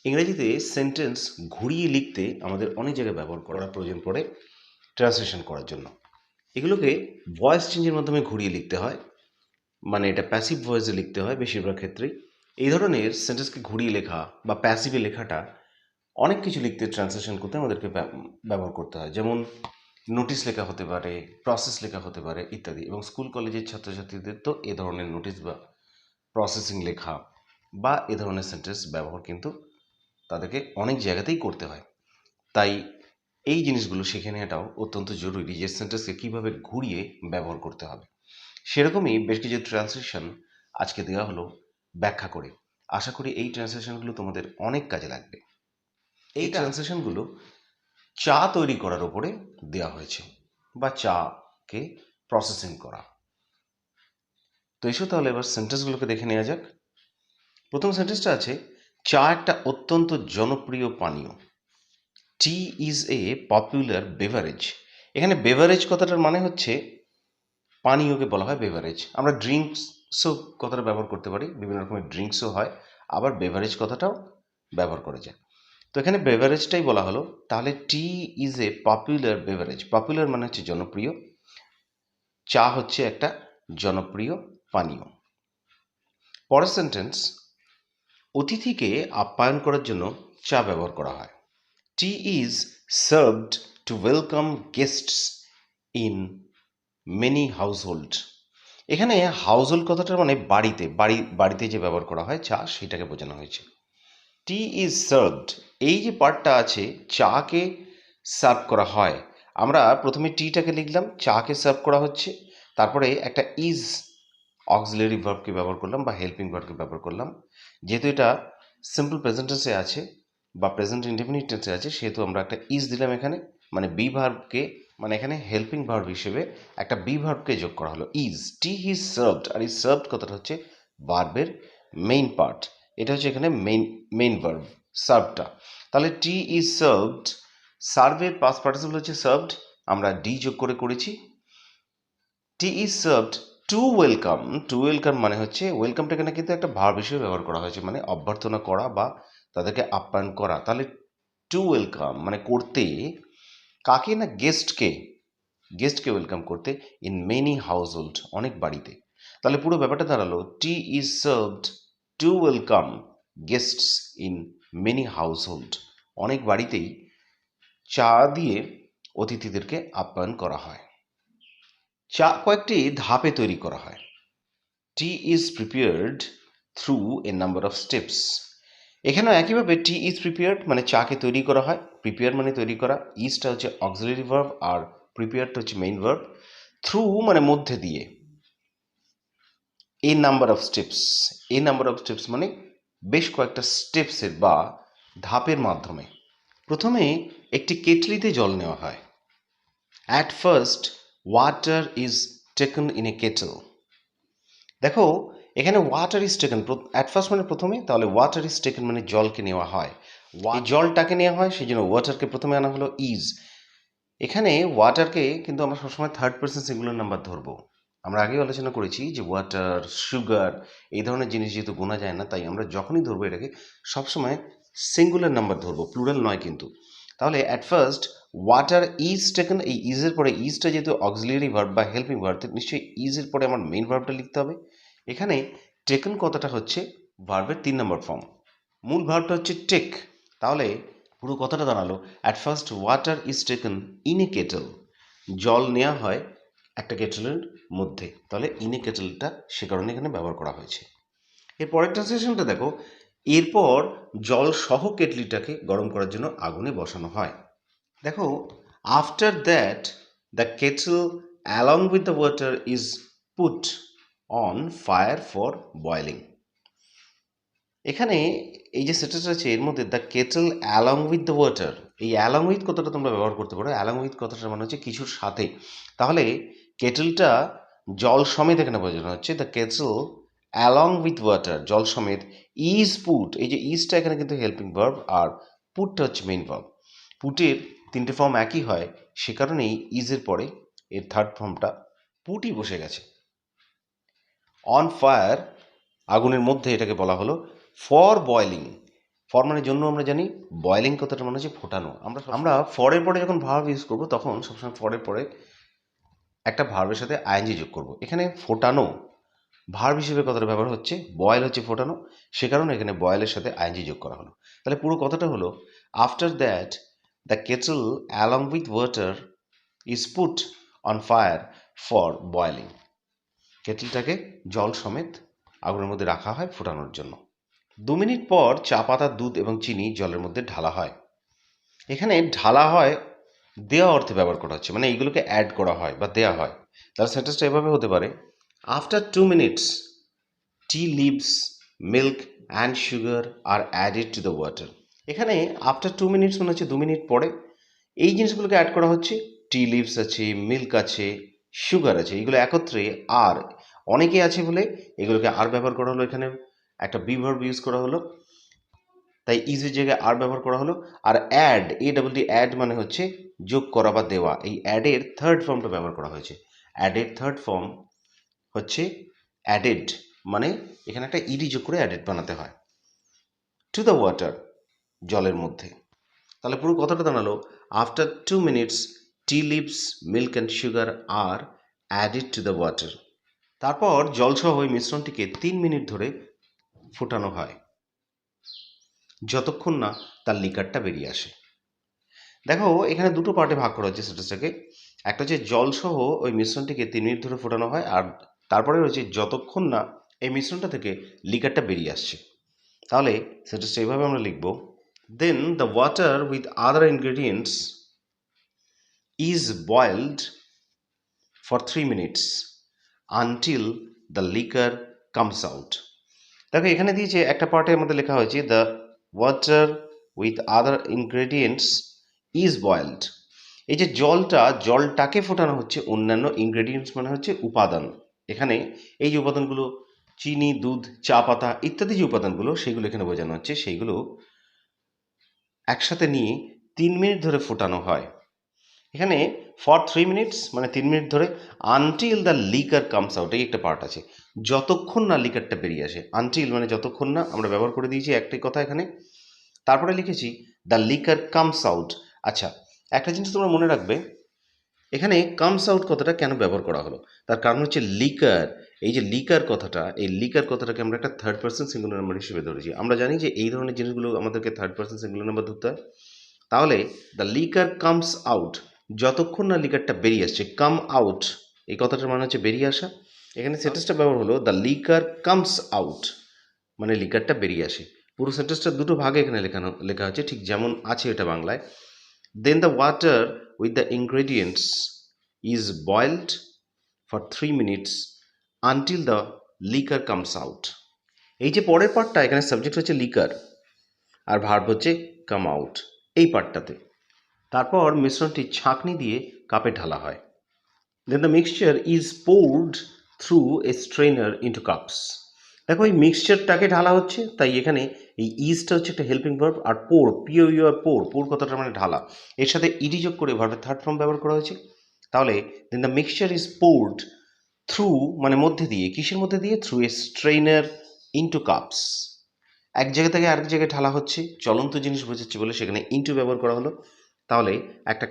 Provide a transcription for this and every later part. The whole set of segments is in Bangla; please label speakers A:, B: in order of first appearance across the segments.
A: ইংরেজিতে সেন্টেন্স ঘুরিয়ে লিখতে আমাদের অনেক জায়গায় ব্যবহার করার প্রয়োজন পড়ে ট্রান্সলেশন করার জন্য। এগুলোকে ভয়েস চেঞ্জের মাধ্যমে ঘুরিয়ে লিখতে হয়, মানে এটা প্যাসিভ ভয়েসে লিখতে হয় বেশিরভাগ ক্ষেত্রেই। এই ধরনের সেন্টেন্সকে ঘুরিয়ে লেখা বা প্যাসিভে লেখাটা অনেক কিছু লিখতে ট্রান্সলেশন করতে আমাদেরকে ব্যবহার করতে হয়। যেমন নোটিশ লেখা হতে পারে, প্রসেস লেখা হতে পারে ইত্যাদি। এবং স্কুল কলেজের ছাত্রছাত্রীদের তো এ ধরনের নোটিশ বা প্রসেসিং লেখা বা এ ধরনের সেন্টেন্স ব্যবহার কিন্তু তাদেরকে অনেক জায়গাতেই করতে হয়। তাই এই জিনিসগুলো শিখে নেওয়াটাও অত্যন্ত জরুরি যে সেন্টেন্সকে কীভাবে ঘুরিয়ে ব্যবহার করতে হবে। সেরকমই বেশ কিছু ট্রান্সলেশন আজকে দেওয়া হলো ব্যাখ্যা করে। আশা করি এই ট্রান্সলেশনগুলো তোমাদের অনেক কাজে লাগবে। এই ট্রান্সলেশনগুলো চা তৈরি করার উপরে দেওয়া হয়েছে, বা চাকে প্রসেসিং করা। তো এসো তাহলে এবার সেন্টেন্সগুলোকে দেখে নেওয়া যাক। প্রথম সেন্টেন্সটা আছে, চা একটা অত্যন্ত জনপ্রিয় পানীয়। টি ইজ এ পপুলার বেভারেজ। এখানে বেভারেজ কথাটার মানে হচ্ছে পানীয়কে বলা হয় বেভারেজ। আমরা ড্রিঙ্কসও কথাটা ব্যবহার করতে পারি, বিভিন্ন রকমের ড্রিঙ্কসও হয়, আবার বেভারেজ কথাটাও ব্যবহার করা যায়। তো এখানে বেভারেজটাই বলা হলো, তাহলে tea is a popular beverage. Popular মানে হচ্ছে জনপ্রিয়, চা হচ্ছে একটা জনপ্রিয় পানীয়। পরের সেন্টেন্স, অতিথিকে আপ্যায়ন করার জন্য চা ব্যবহার করা হয়। Tea is served to welcome guests in many household. এখানে হাউসহোল্ড কথাটার মানে বাড়িতে যে ব্যবহার করা হয় চা, সেটাকে বোঝানো হয়েছে। টি ইজ সার্ভড, এই যে পার্টটা আছে, চাকে সার্ভ করা হয়। আমরা প্রথমে টিটাকে লিখলাম, চাকে সার্ভ করা হচ্ছে, তারপরে একটা ইজ অক্সিলারি ভার্বকে ব্যবহার করলাম বা হেল্পিং ভার্বকে ব্যবহার করলাম। যেহেতু এটা সিম্পল প্রেজেন্ট টেন্সে আছে বা প্রেজেন্ট ইনডেফিনিট টেন্সে আছে, সেহেতু আমরা একটা ইজ দিলাম এখানে, মানে বি ভার্বকে, মানে এখানে হেল্পিং ভার্ব হিসেবে একটা বি ভার্বকে যোগ করা হলো, ইজ। টি ইজ সার্ভড, আর এই সার্ভড কথাটা হচ্ছে ভার্বের মেইন পার্ট। এটা হচ্ছে এখানে মেইন ভার্ব সার্ভটা। তাহলে টি ইজ সার্ভড, সার্ভের পাস্ট পার্টিসিপল হচ্ছে সার্ভড, আমরা ডি যোগ করে করেছি। Tea is served to welcome. To welcome মানে হচ্ছে, ওয়েলকামটা এখানে কিন্তু একটা ভার্ব হিসেবে ব্যবহার করা হয়েছে, মানে অভ্যর্থনা করা বা তাদেরকে আপ্যায়ন করা। তাহলে টু ওয়েলকাম মানে করতে, কাকে না, গেস্টকে, গেস্টকে ওয়েলকাম করতে, ইন মেনি হাউসহোল্ড, অনেক বাড়িতে। তাহলে পুরো ব্যাপারটা দাঁড়ালো, tea is served to welcome guests in many household, অনেক বাড়িতেই চা দিয়ে অতিথিদেরকে আপ্যায়ন করা হয়। চা কয়েকটি ধাপে তৈরি করা হয়। Tea is prepared through a number of steps. এখানেও একইভাবে টি ইজ প্রিপেয়ার্ড মানে চাকে তৈরি করা হয়, প্রিপেয়ার মানে তৈরি করা, ইজটা হচ্ছে অক্সিলারি ভার্ব আর প্রিপেয়ারটা হচ্ছে মেইন ভার্ব। থ্রু মানে মধ্যে দিয়ে, a number of steps, a number of steps মানে বেশ কয়েকটা স্টেপসের বা ধাপের মাধ্যমে। প্রথমে একটি কেটলিতে জল নেওয়া হয়। At first water is taken in a Kettle. দেখো এখানে water is taken, at first মানে প্রথমে, তাহলে ওয়াটার ইজ টেকেন মানে জলকে নেওয়া হয়, এই জলটাকে নেওয়া হয়, সেই জন্য ওয়াটারকে প্রথমে আনা হলো ইজ। এখানে ওয়াটারকে কিন্তু আমরা সবসময় থার্ড পার্সন সিঙ্গুলার নাম্বার ধরবো। আমরা আগেই আলোচনা করেছি যে ওয়াটার, সুগার, এই ধরনের জিনিস যেহেতু গোনা যায় না, তাই আমরা যখনই ধরবো এটাকে সবসময় সিঙ্গুলার নাম্বার ধরবো, প্লুরাল নয় কিন্তু। তাহলে at first water is taken, এই ইজের পরে, ইজটা যেহেতু অক্সিলিয়ারি ভার্ব বা হেল্পিং ভার্ব, নিশ্চয়ই ইজের পরে আমার মেইন ভার্বটা লিখতে হবে। এখানে টেকেন কথাটা হচ্ছে ভার্বের 3 নম্বর ফর্ম, মূল ভার্বটা হচ্ছে টেক। তাহলে পুরো কথাটা দাঁড়ালো, at first water is taken in a Kettle, জল নেওয়া হয় একটা কেটলের মধ্যে, তাহলে ইন এ কেটলটা সে কারণে এখানে ব্যবহার করা হয়েছে। এর পরের ট্রান্সলেশনটা দেখো, এরপর জল সহ কেটলিটাকে গরম করার জন্য আগুনে বসানো হয়। দেখো, after that the kettle along with the water is put on fire for boiling. এখানে এই যে সেন্টেন্স আছে, এর মধ্যে the kettle along with the water, এই অ্যালং উইথ কথাটা তোমরা ব্যবহার করতে পারো। অ্যালং উইথ কথাটা মানে হচ্ছে কিছুর সাথে, তাহলে কেটলটা জল সমেত এখানে বোঝানো হচ্ছে। The kettle along with water, জল সমেত, ইজ পুট, এই যে ইজটা এখানে কিন্তু হেল্পিং ভার্ব আর পুটটা হচ্ছে মেইন ভার্ব। পুটের 3টে ফর্ম একই হয়, সে কারণেই ইজের পরে এর থার্ড ফর্মটা পুটই বসে গেছে। অন ফায়ার, আগুনের মধ্যে এটাকে বলা হলো, ফর বয়েলিং, ফর মানে জন্য আমরা জানি, বয়েলিং কথাটা মানে হচ্ছে ফোটানো। আমরা ফরের পরে যখন ভার্ব ইউজ করবো তখন সবসময় ফরের পরে একটা ভার্বের সাথে আইএনজি যোগ করব। এখানে ফোটানো ভার্ব হিসেবে কথাটা ব্যবহার হচ্ছে, বয়েল হচ্ছে ফোটানো, সে কারণে এখানে বয়েলের সাথে আইএনজি যোগ করা হলো। তাহলে পুরো কথাটা হলো, after that the kettle along with water is put on fire for boiling. কেটলটাকে জল সমেত আগুনের মধ্যে রাখা হয় ফোটানোর জন্য। 2 মিনিট পর চা পাতা, দুধ এবং চিনি জলের মধ্যে ঢালা হয়। এখানে ঢালা হয় দেওয়া অর্থে ব্যবহার করা হচ্ছে, মানে এইগুলোকে অ্যাড করা হয় বা দেওয়া হয়। তাহলে সেন্টেন্সটা এভাবে হতে পারে, after 2 minutes tea leaves, milk and sugar are added to the water. এখানে আফটার 2 মিনিটস মানে হচ্ছে 2 মিনিট পরে এই জিনিসগুলোকে অ্যাড করা হচ্ছে। টি লিভস আছে, মিল্ক আছে, সুগার আছে, এগুলো একত্রে আর অনেকে আছে বলে এগুলোকে আর ব্যবহার করা হলো। এখানে একটা বি ভার্ব ইউজ করা হলো, তাই ইজের জায়গায় আর ব্যবহার করা হলো। আর অ্যাড, অ্যাড মানে হচ্ছে যোগ করা বা দেওয়া। এই অ্যাডের থার্ড ফর্মটা ব্যবহার করা হয়েছে। অ্যাডের থার্ড ফর্ম হচ্ছে অ্যাডেড, মানে এখানে একটা ইডি যোগ করে অ্যাডেড বানাতে হয়। টু দ্য ওয়াটার, জলের মধ্যে। তাহলে পুরো কথাটা দাঁড়ালো, after 2 minutes tea leaves, milk and sugar are added to the water. তারপর জলসহ ওই মিশ্রণটিকে 3 মিনিট ধরে ফোটানো হয়, যতক্ষণ না তার লিকারটা বেরিয়ে আসে। দেখো এখানে দুটো পার্টে ভাগ করা হচ্ছে সেটাকে। একটা হচ্ছে জলসহ ওই মিশ্রণটিকে 3 মিনিট ধরে ফোটানো হয়, আর তারপরে রয়েছে যতক্ষণ না এই মিশ্রণটা থেকে লিকারটা বেরিয়ে আসছে। তাহলে সেটা এইভাবে আমরা লিখব, then the water with other ingredients is boiled for 3 minutes until the liquor comes out. দেখো এখানে দিয়েছে একটা পার্টে আমাদের লেখা হয়েছে the water with other ingredients is boiled. এই যে জলটাকে ফোটানো হচ্ছে, অন্যান্য ইনগ্রেডিয়েন্টস মানে হচ্ছে উপাদান। এখানে এই যে উপাদানগুলো চিনি, দুধ, চা পাতা ইত্যাদি যে উপাদানগুলো সেগুলো এখানে বোঝানো হচ্ছে, সেইগুলো একসাথে নিয়ে 3 মিনিট ধরে ফোটানো হয়। এখানে ফর 3 মিনিটস মানে 3 মিনিট ধরে, until the liquor comes out, এই একটা পার্ট আছে, যতক্ষণ না লিকারটা বেরিয়ে আসে। আনটিল মানে যতক্ষণ না, আমরা ব্যবহার করে দিয়েছি একটাই কথা এখানে। তারপরে লিখেছি দ্য লিকার কামস আউট। আচ্ছা, একটা জিনিস তোমরা মনে রাখবে, এখানে কামস আউট কথাটা কেন ব্যবহার করা হলো, তার কারণ হচ্ছে লিকার। এই যে লিকার কথাটা, এই লিকার কথাটাকে আমরা একটা থার্ড পার্সন সিঙ্গুলার নাম্বার হিসেবে ধরেছি। আমরা জানি যে এই ধরনের জিনিসগুলো আমাদেরকে থার্ড পার্সন সিঙ্গুলার নাম্বার ধরতে হয়। তাহলে দ্য লিকার কামস আউট, যতক্ষণ না লিকারটা বেরিয়ে আসছে। কাম আউট এই কথাটার মানে হচ্ছে বেরিয়ে আসা। এখানে সেন্টেন্সটা ব্যবহার হলো দ্য লিকার কামস আউট, মানে লিকারটা বেরিয়ে আসে। পুরো সেন্টেন্সটা দুটো ভাগে এখানে লেখা হচ্ছে, ঠিক যেমন আছে এটা বাংলায়। Then the water with the ingredients is boiled for 3 minutes until the liquor comes out. এই যে পরের পার্টটা, এখানে সাবজেক্ট হচ্ছে লিকার আর ভার্ব হচ্ছে কাম আউট এই পার্টটাতে। তারপর মিশ্রণটি ছাঁকনি দিয়ে কাপে ঢালা হয়। Then the mixture is poured through a strainer into cups. দেখো এই মিক্সচারটাকে ঢালা হচ্ছে, তাই এখানে এই ইজটা হচ্ছে একটা হেল্পিং ভার্ব, আর pour, P O U R pour কথাটা মানে ঢালা, এর সাথে ইডি যোগ করে ভার্বের থার্ড ফর্ম ব্যবহার করা হয়েছে। তাহলে then the mixture is poured through মানে মধ্যে দিয়ে, কিসের মধ্যে দিয়ে, through a strainer into cups. এক জায়গা থেকে আরেক জায়গায় ঢালা হচ্ছে, চলন্ত জিনিস বোঝাচ্ছে বলে সেখানে ইন্টু ব্যবহার করা হলো। তাহলে একটা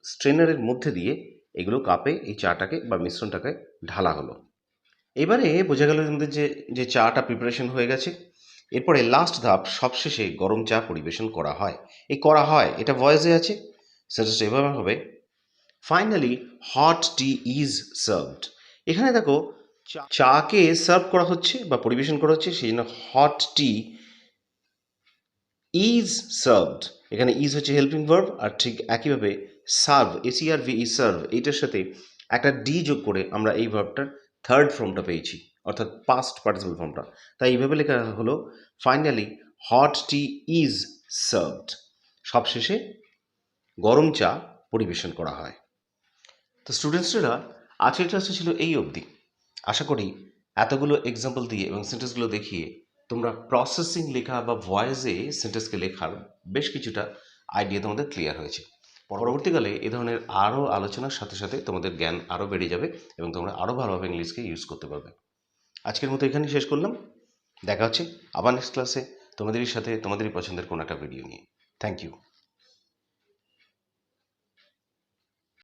A: স্ট্রেনারের মধ্যে দিয়ে এগুলো কাপে এই চাটাকে বা মিশ্রণটাকে ঢালা হলো। এবারে বোঝা গেল আমাদের যে চাটা প্রিপারেশন হয়ে গেছে। এরপরে লাস্ট ধাপ, সবশেষে গরম চা পরিবেশন করা হয়। এই করা হয় এটা ভয়েসে আছে, সেটা এভাবে হবে, finally hot tea is served. এখানে দেখো চাকে সার্ভ করা হচ্ছে বা পরিবেশন করা হচ্ছে, সেই জন্য হট টি ইজ সার্ভড। এখানে ইজ হচ্ছে হেল্পিং ভার্ব, আর ঠিক একইভাবে সার্ভ, এসিআরভি ই সার্ভ, এইটার সাথে একটা ডি যোগ করে আমরা এই ভার্বটার থার্ড ফর্মটা পেয়েছি, অর্থাৎ পাস্ট পার্টিসিপল ফর্মটা। তাই এইভাবে লেখা হলো, finally hot tea is served, সবশেষে গরম চা পরিবেশন করা হয়। তো স্টুডেন্টসরা আজকের ক্লাসটা ছিল এই অবধি। আশা করি এতগুলো এক্সাম্পল দিয়ে এবং সেন্টেন্সগুলো দেখিয়ে তোমরা প্রসেসিং লেখা বা ভয়েসে সেন্টেন্সকে লেখার বেশ কিছুটা আইডিয়া তোমাদের ক্লিয়ার হয়েছে। পরবর্তীকালে এ ধরনের আরও আলোচনার সাথে সাথে তোমাদের জ্ঞান আরও বেড়ে যাবে এবং তোমরা আরও ভালোভাবে ইংলিশকে ইউজ করতে পারবে। আজকের মতো এখানেই শেষ করলাম, দেখা হচ্ছে আবার নেক্সট ক্লাসে। তোমাদেরই সাথে তোমাদেরই পছন্দের কোনো একটা ভিডিও নিয়ে। Thank you.